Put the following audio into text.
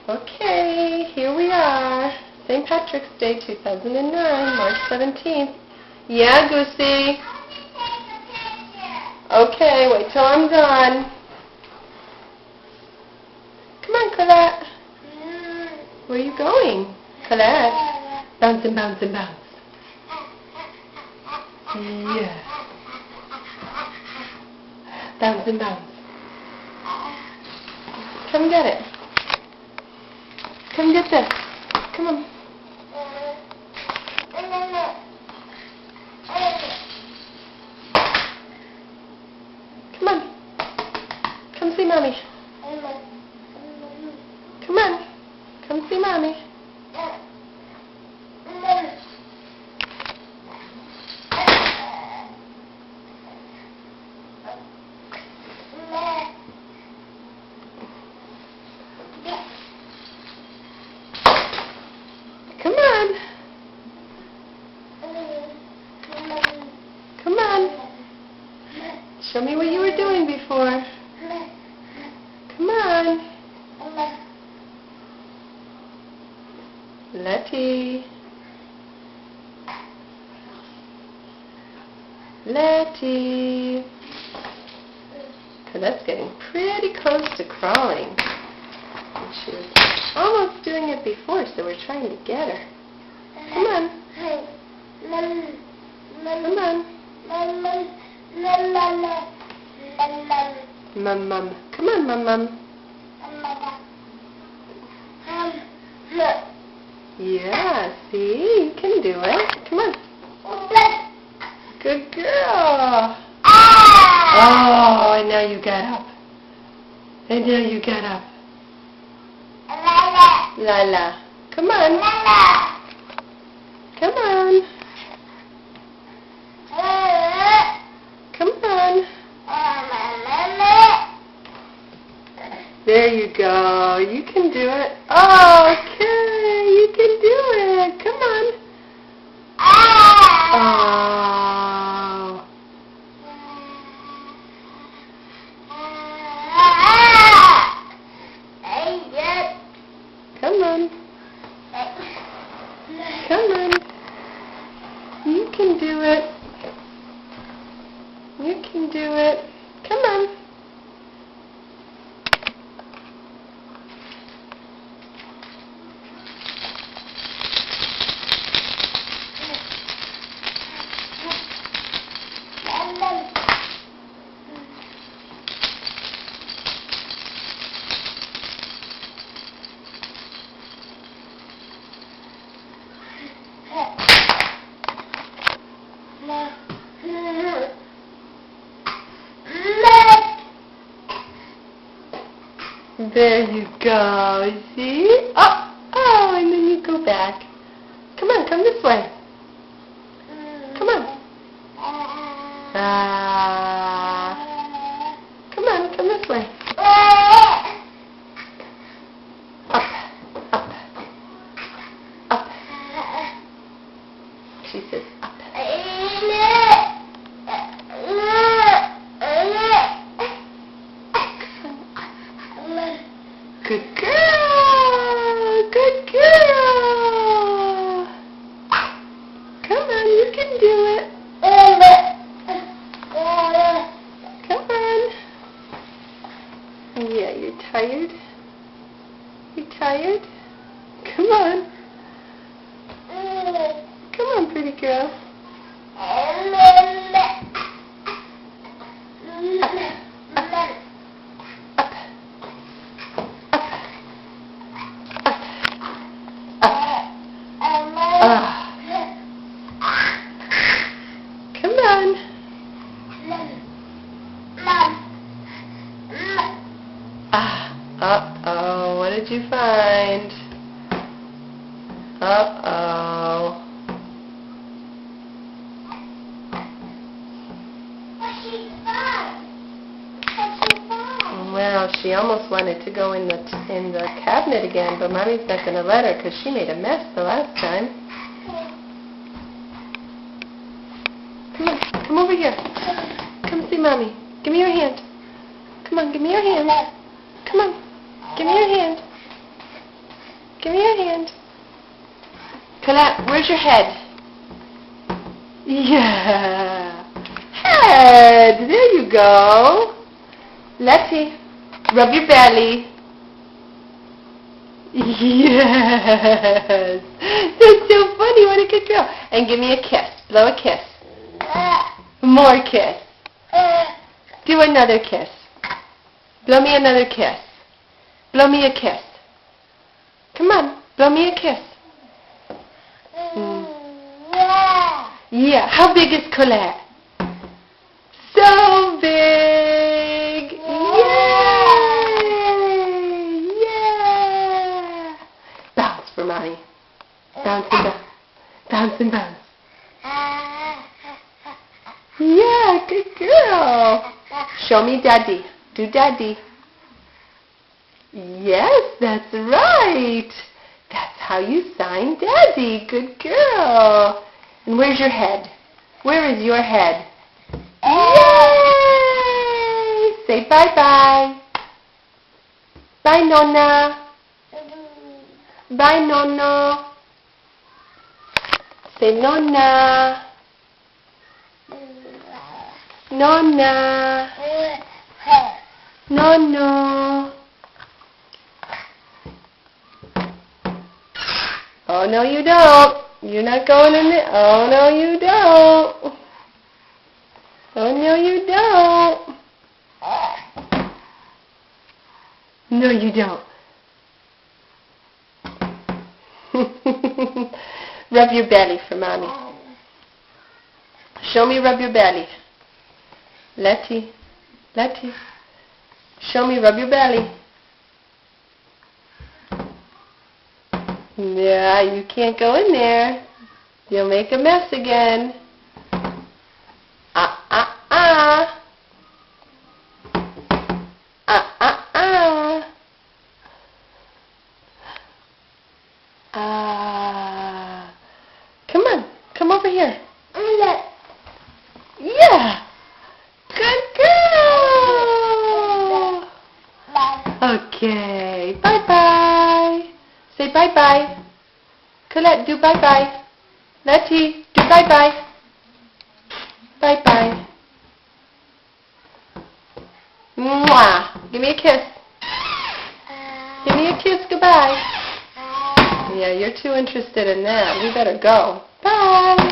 Okay, here we are. St. Patrick's Day 2009, March 17th. Yeah, Goosey? Okay, wait till I'm done. Come on, Colette. Where are you going? Colette? Bounce and bounce and bounce. Yeah. Bounce and bounce. Come get it. Come get this. Come on. Come on. Come see Mommy. Come on. Come see Mommy. Come on. Come on. Show me what you were doing before. Come on. Letty. Letty. That's getting pretty close to crawling. And she was almost doing it before, so we're trying to get her. Come on. Come on. Mum, mum. Come on, mum, mum. Yeah, see? You can do it. Come on. Good girl. Oh, and now you got up. And now you got up. Lala. Come on. Come on. Come on. There you go. You can do it. Oh, okay. You can do it. Come on. Oh. Come on. Come on. You can do it. You can do it. Come on. There you go, see? Oh, and then you go back. Come on, come this way. Come on. Come on, come this way. Up, up, up. She says up. Good girl! Good girl! Come on, you can do it. Come on. Yeah, you're tired? You tired? Come on. Come on, pretty girl. Come on. Uh-oh, what did you find? Uh-oh. Well, she almost wanted to go in the cabinet again, but Mommy's not going to let her because she made a mess the last time. Come on, come over here. Come see Mommy. Give me your hand. Come on, give me your hand. Come on, give me your hand. Give me your hand. Colette, where's your head? Yeah. Head. There you go. Letty, rub your belly. Yes. That's so funny. What a good girl. And give me a kiss. Blow a kiss. More kiss. Do another kiss. Blow me another kiss. Blow me a kiss. Come on. Blow me a kiss. Yeah. How big is Colette? So big. Yay! Yeah! Bounce for Mommy. Bounce and bounce. Bounce and bounce. Yeah, good girl. Show me Daddy. Do Daddy. Yes, that's right. That's how you sign Daddy. Good girl. And where's your head? Where is your head? Yay! Say bye-bye. Bye, Nonna. Bye, Nonna. Say Nonna. Nonna. Nonna. Oh, no, you don't. You're not going in there. Oh, no, you don't. Oh, no, you don't. No, you don't. Rub your belly for Mommy. Show me rub your belly. Letty. Letty. Show me rub your belly. Yeah, you can't go in there. You'll make a mess again. Ah. Come on. Come over here. Yeah. Good girl. Okay. Bye-bye. Say bye-bye. Colette, do bye-bye. Letty, do bye-bye. Bye-bye. Mwah. Give me a kiss. Give me a kiss goodbye. Yeah, you're too interested in that. You better go. Bye.